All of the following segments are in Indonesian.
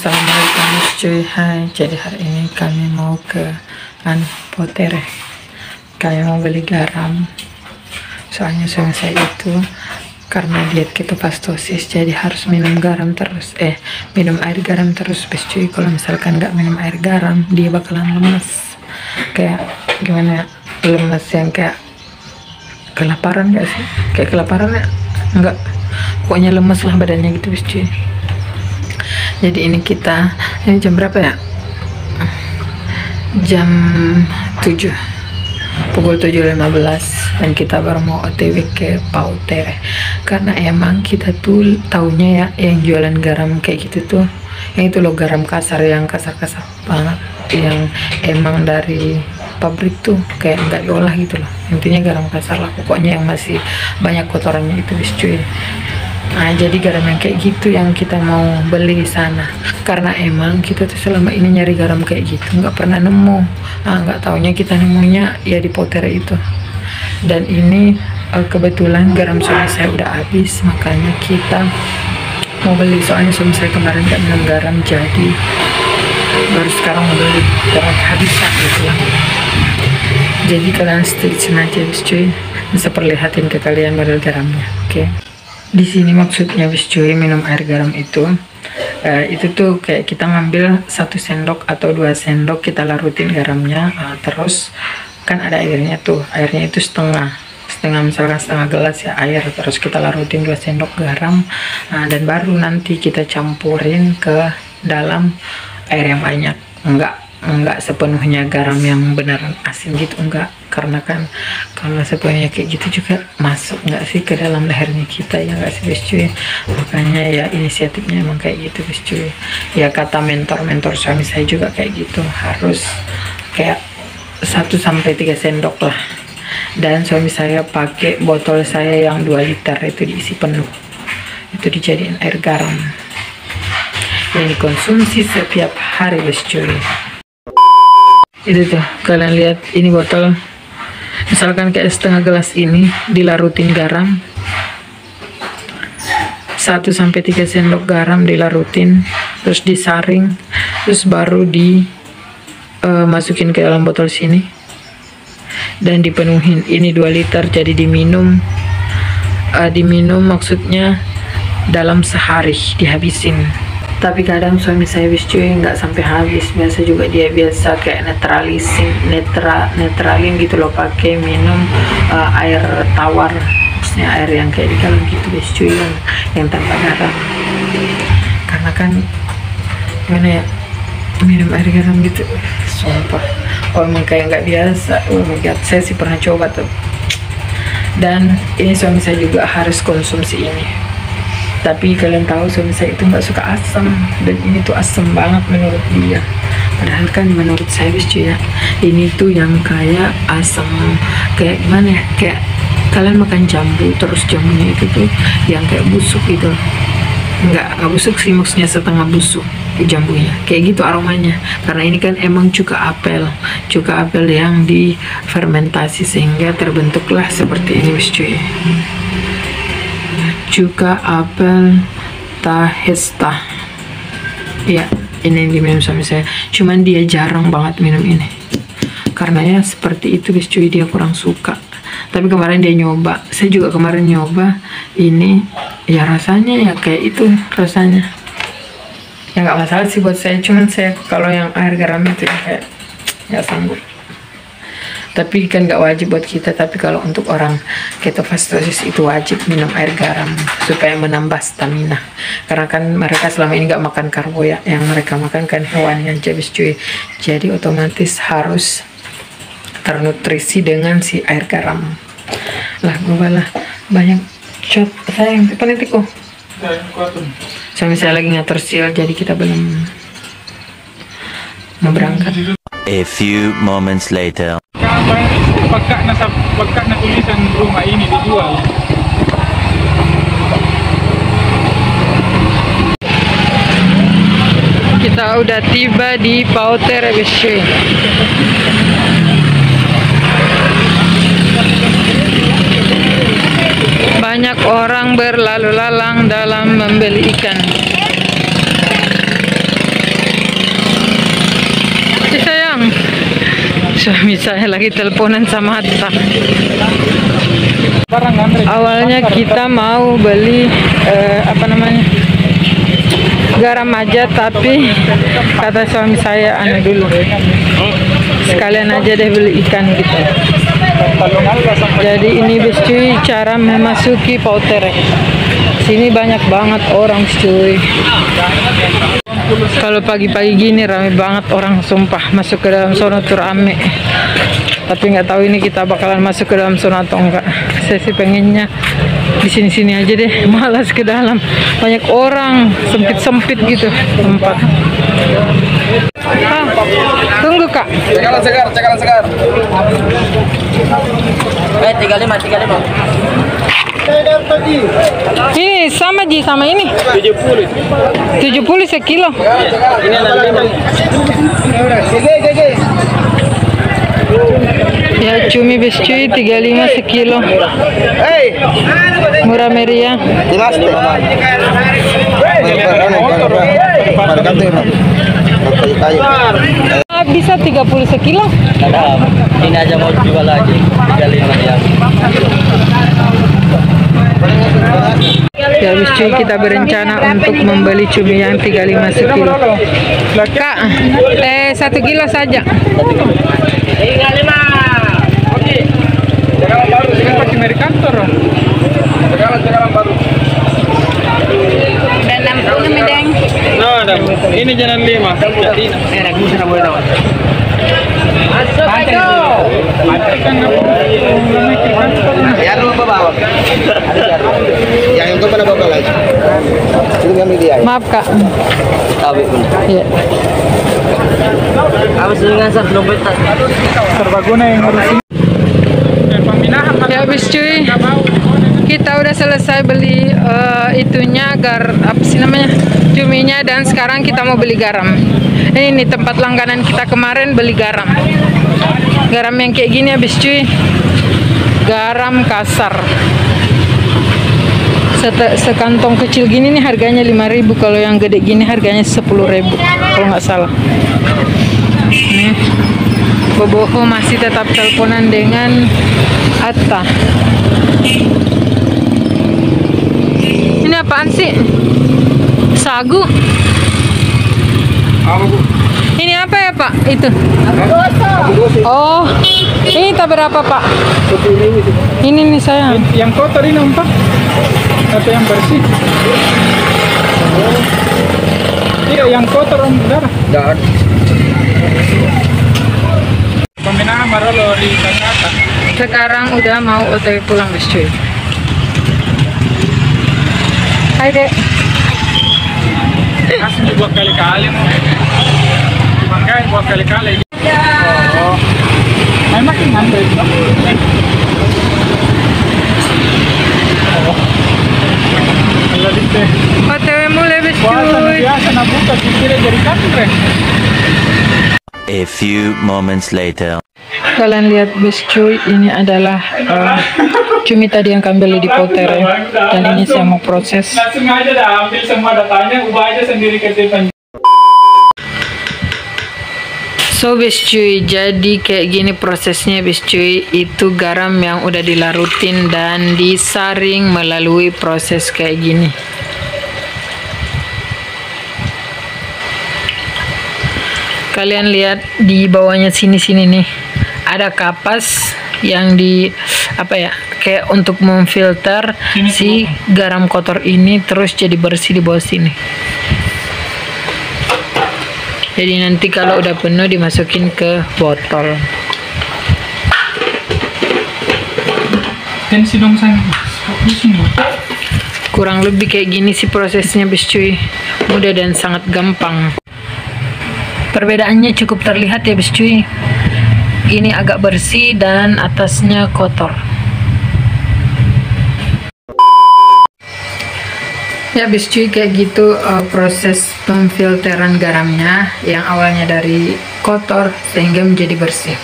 Assalamualaikum cuy. Hai, jadi hari ini kami mau ke Potere. Kami mau beli garam. Soalnya suami saya itu karena diet ketofastosis, jadi harus minum garam terus. Minum air garam terus cuy. Kalau misalkan nggak minum air garam, dia bakalan lemes. Kayak gimana? Lemes yang kayak kelaparan gak sih? Kayak kelaparan ya? Enggak. Pokoknya lemes lah badannya gitu cuy. Jadi ini jam berapa ya? Jam 7, pukul 7.15, dan kita baru mau OTW ke Potere. Karena emang kita tuh taunya ya yang jualan garam kayak gitu tuh, yang itu loh garam kasar, yang kasar-kasar banget, yang emang dari pabrik tuh kayak nggak diolah gitu loh. Intinya garam kasar lah pokoknya, yang masih banyak kotorannya itu cuy. Nah, jadi garam yang kayak gitu yang kita mau beli di sana. Karena emang kita tuh selama ini nyari garam kayak gitu nggak pernah nemu. Nah, nggak taunya kita nemunya ya di Potere itu. Dan ini kebetulan garam suami saya udah habis, makanya kita mau beli. Soalnya suami saya kemarin nggak minum garam, jadi baru sekarang mau beli garam kehabisan gitu lah. Jadi kalian stay di sini aja cuy, bisa perlihatin ke kalian model garamnya. Oke. Di sini maksudnya cuy minum air garam itu tuh kayak kita ngambil 1 sendok atau 2 sendok, kita larutin garamnya, terus kan ada airnya tuh, airnya itu setengah misalkan setengah gelas ya air, terus kita larutin 2 sendok garam, dan baru nanti kita campurin ke dalam air yang banyak. Enggak sepenuhnya garam yang beneran asin gitu, enggak, karena kan kalau sepenuhnya kayak gitu juga masuk enggak sih ke dalam lehernya kita, ya enggak sih cuy. Makanya ya inisiatifnya emang kayak gitu cuy. Ya kata mentor suami saya juga kayak gitu, harus kayak 1-3 sendok lah. Dan suami saya pakai botol saya yang 2 liter itu diisi penuh, itu dijadiin air garam yang dikonsumsi setiap hari cuy. Itu tuh kalian lihat, ini botol misalkan kayak setengah gelas ini dilarutin garam, 1-3 sendok garam dilarutin, terus disaring, terus baru masukin ke dalam botol sini dan dipenuhin. Ini 2 liter, jadi diminum maksudnya dalam sehari dihabisin. Tapi kadang suami saya cuy nggak sampai habis, biasa juga dia biasa kayak netralin gitu loh, pakai minum air tawar, maksudnya air yang kayak di galon gitu cuy, yang tanpa garam. Karena kan gimana ya, minum air garam gitu sumpah, emang kayak nggak biasa. Oh my god, saya sih pernah coba tuh, dan ini suami saya juga harus konsumsi ini. Tapi kalian tahu suami saya itu nggak suka asam, dan ini tuh asam banget menurut dia. Padahal kan menurut saya cuy ya, ini tuh yang kayak asam, kayak gimana ya, kayak kalian makan jambu terus jambunya itu tuh yang kayak busuk gitu. Nggak busuk sih, maksudnya setengah busuk jambunya, kayak gitu aromanya. Karena ini kan emang cuka apel yang difermentasi sehingga terbentuklah seperti ini cuy. Cuka apel tahesta. Ya, ini yang diminum suami saya. Cuman dia jarang banget minum ini, karena ya seperti itu cuy, dia kurang suka. Tapi kemarin dia nyoba, saya juga kemarin nyoba ini, ya rasanya ya kayak itu rasanya. Ya nggak masalah sih buat saya, cuman saya kalau yang air garam itu ya kayak nggak sanggup. Tapi kan nggak wajib buat kita, tapi kalau untuk orang ketofastosis itu wajib minum air garam supaya menambah stamina. Karena kan mereka selama ini nggak makan karbo ya, yang mereka makan kan hewani aja cuy. Jadi otomatis harus ternutrisi dengan si air garam. Lah gue balah banyak shot sayang penitiku. Suami saya lagi ngatur sil, jadi kita belum mau berangkat. A few moments later. Pagka na tulisan rumah ini dijual. Kita udah tiba di Potere cuy. Banyak orang berlalu lalang dalam membeli ikan. suami saya lagi teleponan sama Hatta. Barang ngantri. Awalnya kita mau beli garam aja, tapi kata suami saya anu dulu, sekalian aja deh beli ikan gitu. Jadi ini bes cuy, cara memasuki Pautere. Sini banyak banget orang cuy. Kalau pagi-pagi gini rame banget orang, sumpah. Masuk ke dalam sono tuh rame. Tapi nggak tahu ini kita bakalan masuk ke dalam sono atau enggak. Saya sih pengennya di sini-sini aja deh, malas ke dalam. Banyak orang, sempit-sempit gitu tempat. Tunggu kak. Cekalan segar. 35. Ini sama Ji, sama ini 70 sekilo. Ya cumi bes cuy 35 sekilo. Murah meriah. Bisa 30 sekilo. Ada, ini aja mau jual aja 35 ya. Ya habis cuy, kita berencana untuk membeli cumi yang 35 sekilo. Kak, 1 kilo saja. 35. Oke. Jangan baru, jangan pakai dari kantor. Jangan baru. Dan 60 medeng. No, ada. Ini jangan 5. Jadi, ragu sana boleh tahu. Yang itu pada bapak lagi. Ini ngambil dia. Maaf kak. Tahu pun. Ya. Habis dengan sar dompet. Serbaguna yang ngurusin. Peminahan Ya habis cuy, kita udah selesai beli itunya apa sih namanya, cuminya, dan sekarang kita mau beli garam. Ini nih tempat langganan kita kemarin beli garam. Garam yang kayak gini habis cuy, garam kasar. Sekantong kecil gini nih harganya 5.000, kalau yang gede gini harganya 10.000 kalau nggak salah. Nih, Boboho masih tetap teleponan dengan Atta. Ini apaan sih? Sagu. Ini apa ya Pak? Itu. Oh, ini tak berapa Pak? Ini nih saya. yang kotor ini Pak. Atau yang bersih? Iya, yang kotor Om darah. Jangan. Peminahan marolo di Jakarta. Sekarang udah mau OTW pulang guys cuy. Hai Dek. Kasih buat kali-kali mau. Bangkai buat kali-kali. Oh. Ay, makin ngantri. OTW mulai guys Puasa cuy. biasa na buka kira jadi kantre. A few moments later. Kalian lihat guys cuy, ini adalah cumi tadi yang kami beli di Pautere, dan ini saya mau proses. Langsung aja dah ambil semua datanya, ubah aja sendiri ke depan. So bis cuy, jadi kayak gini prosesnya bis cuy. Itu garam yang udah dilarutin dan disaring melalui proses kayak gini. Kalian lihat di bawahnya sini-sini nih, ada kapas yang di apa ya, kayak untuk memfilter si garam kotor ini terus jadi bersih di bawah sini. Jadi nanti kalau udah penuh dimasukin ke botol. Tensi dong sayang. Kurang lebih kayak gini sih prosesnya bis cuy. Mudah dan sangat gampang. Perbedaannya cukup terlihat ya bis cuy. Ini agak bersih dan atasnya kotor. Ya bis cuy, kayak gitu proses pemfilteran garamnya yang awalnya dari kotor sehingga menjadi bersih.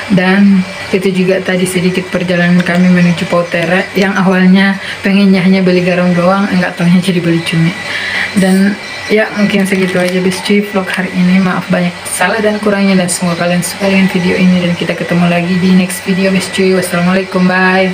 Dan itu juga tadi sedikit perjalanan kami menuju Pautere yang awalnya pengennya hanya beli garam doang, enggak taunya jadi beli cumi. Dan Ya, mungkin segitu aja Best Cuy vlog hari ini. Maaf banyak salah dan kurangnya, dan semoga kalian suka dengan video ini, dan kita ketemu lagi di next video Best Cuy. Wassalamualaikum, bye.